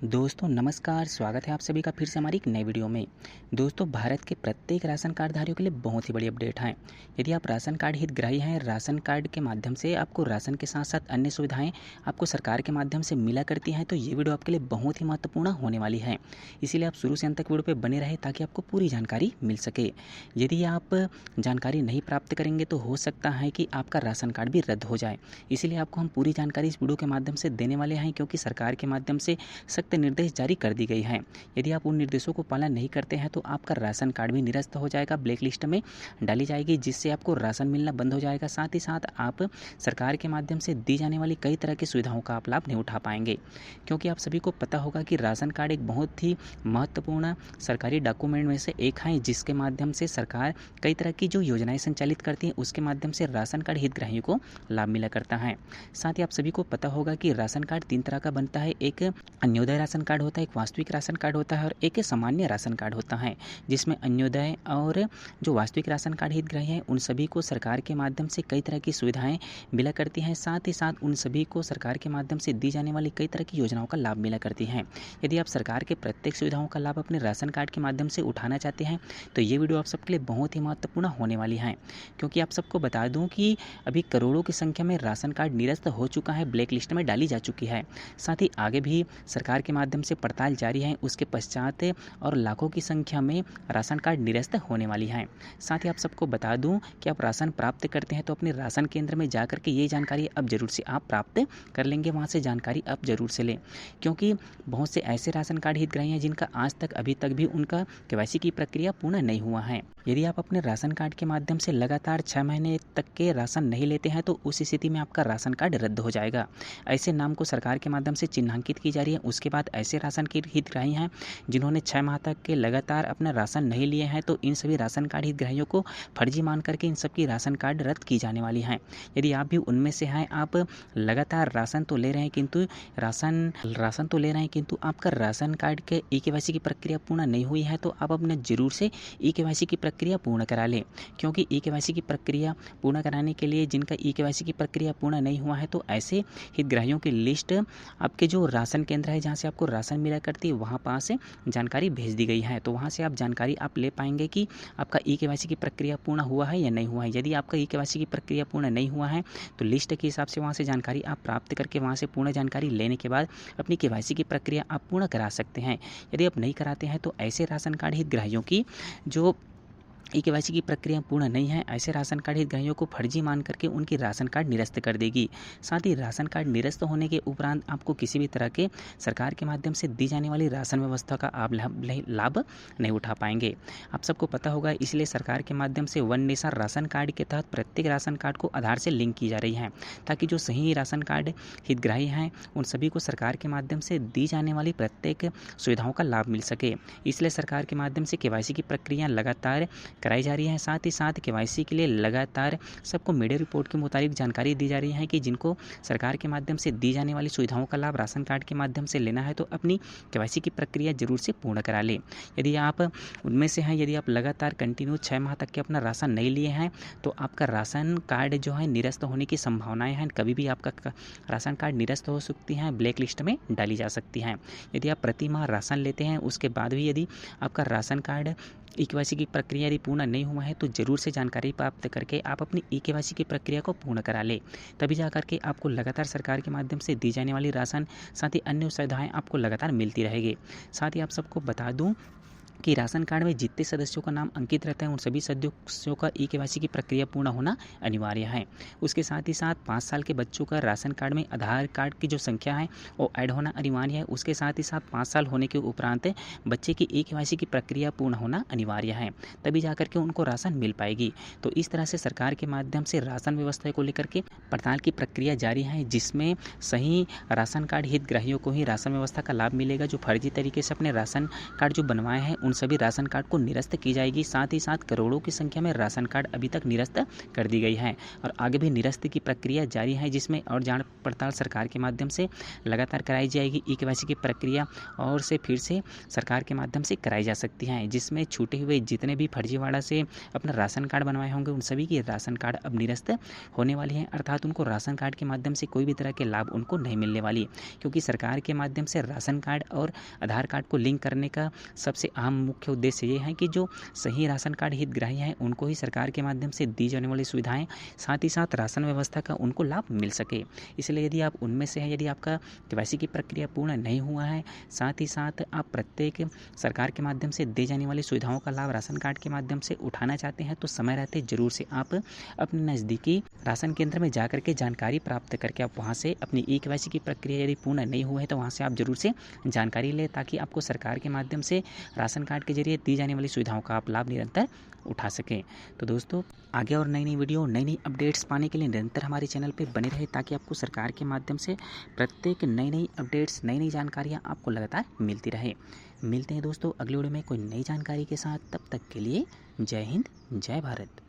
दोस्तों नमस्कार, स्वागत है आप सभी का फिर से हमारी एक नई वीडियो में। दोस्तों भारत के प्रत्येक राशन कार्डधारियों के लिए बहुत ही बड़ी अपडेट है। यदि आप राशन कार्ड हितग्राही हैं, राशन कार्ड के माध्यम से आपको राशन के साथ साथ अन्य सुविधाएं आपको सरकार के माध्यम से मिला करती हैं, तो ये वीडियो आपके लिए बहुत ही महत्वपूर्ण होने वाली है। इसीलिए आप शुरू से अंत तक वीडियो पर बने रहें ताकि आपको पूरी जानकारी मिल सके। यदि आप जानकारी नहीं प्राप्त करेंगे तो हो सकता है कि आपका राशन कार्ड भी रद्द हो जाए। इसीलिए आपको हम पूरी जानकारी इस वीडियो के माध्यम से देने वाले हैं, क्योंकि सरकार के माध्यम से सख्त निर्देश जारी कर दी गई हैं। यदि आप उन निर्देशों को पालन नहीं करते हैं तो आपका राशन कार्ड भी निरस्त हो जाएगा, ब्लैक लिस्ट में डाली जाएगी, जिससे आपको राशन मिलना बंद हो जाएगा। साथ ही साथ आप सरकार के माध्यम से दी जाने वाली कई तरह की सुविधाओं का आप लाभ नहीं उठा पाएंगे, क्योंकि आप सभी को पता होगा कि राशन कार्ड एक बहुत ही महत्वपूर्ण सरकारी डॉक्यूमेंट में से एक है, जिसके माध्यम से सरकार कई तरह की जो योजनाएं संचालित करती है उसके माध्यम से राशन कार्ड हितग्राहियों को लाभ मिला करता है। साथ ही आप सभी को पता होगा कि राशन कार्ड 3 तरह का बनता है। एक अन्योदय राशन कार्ड होता है, एक वास्तविक राशन कार्ड होता है और एक सामान्य राशन कार्ड होता है, जिसमें अन्योदय और जो वास्तविक राशन कार्ड हितग्राही हैं उन सभी को सरकार के माध्यम से कई तरह की सुविधाएं मिला करती हैं। साथ ही साथ उन सभी को सरकार के माध्यम से दी जाने वाली कई तरह की योजनाओं का लाभ मिला करती हैं। यदि आप सरकार के प्रत्येक सुविधाओं का लाभ अपने राशन कार्ड के माध्यम से उठाना चाहते हैं तो ये वीडियो आप सबके लिए बहुत ही महत्वपूर्ण होने वाली है, क्योंकि आप सबको बता दूं कि अभी करोड़ों की संख्या में राशन कार्ड निरस्त हो चुका है, ब्लैक लिस्ट में डाली जा चुकी है। साथ ही आगे भी सरकार के माध्यम से पड़ताल जारी है, उसके पश्चात और लाखों की संख्या में राशन कार्ड निरस्त होने वाली हैं। साथ ही आप सबको बता दूं कि आप राशन प्राप्त करते हैं तो अपने राशन केंद्र में जाकर के ये जानकारी अब जरूर से आप प्राप्त कर लेंगे, वहाँ से जानकारी आप जरूर से लें, क्योंकि बहुत से ऐसे राशन कार्ड हितग्राही हैं जिनका आज तक अभी तक भी उनका केवाईसी की प्रक्रिया पूर्ण नहीं हुआ है। यदि आप अपने राशन कार्ड के माध्यम से लगातार 6 महीने तक के राशन नहीं लेते हैं तो उस स्थिति में आपका राशन कार्ड रद्द हो जाएगा। ऐसे नाम को सरकार के माध्यम से चिन्हांकित की जा रही है। उसके बाद ऐसे राशन के हितग्राही हैं जिन्होंने 6 माह तक के लगातार अपना राशन नहीं लिए हैं, तो इन सभी राशन कार्ड हितग्राहियों को फर्जी मान करके इन सबकी राशन कार्ड रद्द की जाने वाली हैं। यदि आप भी उनमें से हैं, आप लगातार राशन तो ले रहे हैं किंतु आपका राशन कार्ड के ई-केवाईसी की प्रक्रिया पूर्ण नहीं हुई है, तो आप अपने जरूर से ई-केवाईसी की प्रक्रिया पूर्ण करा लें, क्योंकि ई-केवाईसी की प्रक्रिया पूर्ण कराने के लिए जिनका ई-केवाईसी की प्रक्रिया पूर्ण नहीं हुआ है, तो ऐसे हितग्राहियों की लिस्ट आपके जो राशन केंद्र है जहाँ से आपको राशन मिला करती है वहाँ पास जानकारी भेज दी गई है। तो वहाँ से आप जानकारी आप ले पाएंगे कि आपका ई-केवाईसी की प्रक्रिया पूर्ण हुआ है या नहीं हुआ है। यदि आपका ई-केवाईसी की प्रक्रिया पूर्ण नहीं हुआ है तो लिस्ट के हिसाब से वहाँ से जानकारी आप प्राप्त करके वहाँ से पूर्ण जानकारी लेने के बाद अपनी केवाईसी की प्रक्रिया आप पूर्ण करा सकते हैं। यदि आप नहीं कराते हैं तो ऐसे राशन कार्ड हितग्राहियों की जो ई-केवाईसी की प्रक्रिया पूर्ण नहीं है, ऐसे राशन कार्ड हितग्राहियों को फर्जी मान करके उनकी राशन कार्ड निरस्त कर देगी। साथ ही राशन कार्ड निरस्त होने के उपरांत आपको किसी भी तरह के सरकार के माध्यम से दी जाने वाली राशन व्यवस्था का आप लाभ नहीं उठा पाएंगे। आप सबको पता होगा, इसलिए सरकार के माध्यम से वन नेशन राशन कार्ड के तहत प्रत्येक राशन कार्ड को आधार से लिंक की जा रही है, ताकि जो सही राशन कार्ड हितग्राही हैं उन सभी को सरकार के माध्यम से दी जाने वाली प्रत्येक सुविधाओं का लाभ मिल सके। इसलिए सरकार के माध्यम से केवाईसी की प्रक्रिया लगातार कराई जा रही है। साथ ही साथ केवाईसी के लिए लगातार सबको मीडिया रिपोर्ट के मुताबिक जानकारी दी जा रही है कि जिनको सरकार के माध्यम से दी जाने वाली सुविधाओं का लाभ राशन कार्ड के माध्यम से लेना है तो अपनी केवाईसी की प्रक्रिया जरूर से पूर्ण करा लें। यदि आप उनमें से हैं, यदि आप लगातार कंटिन्यू 6 माह तक के अपना राशन नहीं लिए हैं तो आपका राशन कार्ड जो है निरस्त होने की संभावनाएं हैं। कभी भी आपका राशन कार्ड निरस्त हो सकती हैं, ब्लैक लिस्ट में डाली जा सकती हैं। यदि आप प्रति माह राशन लेते हैं उसके बाद भी यदि आपका राशन कार्ड ई-केवाईसी की प्रक्रिया यदि पूर्ण नहीं हुआ है तो ज़रूर से जानकारी प्राप्त करके आप अपनी ई-केवाईसी की प्रक्रिया को पूर्ण करा लें। तभी जा करके आपको लगातार सरकार के माध्यम से दी जाने वाली राशन साथ ही अन्य सुविधाएं आपको लगातार मिलती रहेगी। साथ ही आप सबको बता दूं कि राशन कार्ड में जितने सदस्यों का नाम अंकित रहता है उन सभी सदस्यों का ई-केवाईसी की प्रक्रिया पूर्ण होना अनिवार्य है। उसके साथ ही साथ 5 साल के बच्चों का राशन कार्ड में आधार कार्ड की जो संख्या है वो ऐड होना अनिवार्य है। उसके साथ ही साथ 5 साल होने के उपरांत बच्चे की ई-केवाईसी की प्रक्रिया पूर्ण होना अनिवार्य है, तभी जाकर के उनको राशन मिल पाएगी। तो इस तरह से सरकार के माध्यम से राशन व्यवस्था को लेकर के पड़ताल की प्रक्रिया जारी है, जिसमें सही राशन कार्ड हितग्राहियों को ही राशन व्यवस्था का लाभ मिलेगा। जो फर्जी तरीके से अपने राशन कार्ड जो बनवाए हैं उन सभी राशन कार्ड को निरस्त की जाएगी। साथ ही साथ करोड़ों की संख्या में राशन कार्ड अभी तक निरस्त कर दी गई है और आगे भी निरस्त की प्रक्रिया जारी है, जिसमें और जांच पड़ताल सरकार के माध्यम से लगातार कराई जाएगी। ई-केवाईसी की प्रक्रिया और से फिर से सरकार के माध्यम से कराई जा सकती है, जिसमें छूटे हुए जितने भी फर्जीवाड़ा से अपना राशन कार्ड बनवाए होंगे उन सभी की राशन कार्ड अब निरस्त होने वाली हैं, अर्थात उनको राशन कार्ड के माध्यम से कोई भी तरह के लाभ उनको नहीं मिलने वाली, क्योंकि सरकार के माध्यम से राशन कार्ड और आधार कार्ड को लिंक करने का सबसे अहम मुख्य उद्देश्य ये है कि जो सही राशन कार्ड हितग्राही हैं उनको ही सरकार के माध्यम से दी जाने वाली सुविधाएं, साथ ही साथ राशन व्यवस्था का उनको लाभ मिल सके। इसलिए यदि आप उनमें से हैं, यदि आपका केवाईसी की प्रक्रिया पूर्ण नहीं हुआ है, साथ ही साथ आप प्रत्येक सरकार के माध्यम से दी जाने वाली सुविधाओं का लाभ राशन कार्ड के माध्यम से उठाना चाहते हैं, तो समय रहते जरूर से आप अपने नज़दीकी राशन केंद्र में जाकर के जानकारी प्राप्त करके आप वहाँ से अपनी ई-केवाईसी की प्रक्रिया यदि पूर्ण नहीं हुई है तो वहाँ से आप जरूर से जानकारी लें, ताकि आपको सरकार के माध्यम से राशन कार्ड के जरिए दी जाने वाली सुविधाओं का आप लाभ निरंतर उठा सकें। तो दोस्तों, आगे और नई नई वीडियो, नई नई अपडेट्स पाने के लिए निरंतर हमारे चैनल पे बने रहे, ताकि आपको सरकार के माध्यम से प्रत्येक नई नई अपडेट्स, नई नई जानकारियाँ आपको लगातार मिलती रहे। मिलते हैं दोस्तों अगले वीडियो में कोई नई जानकारी के साथ, तब तक के लिए जय हिंद, जय भारत।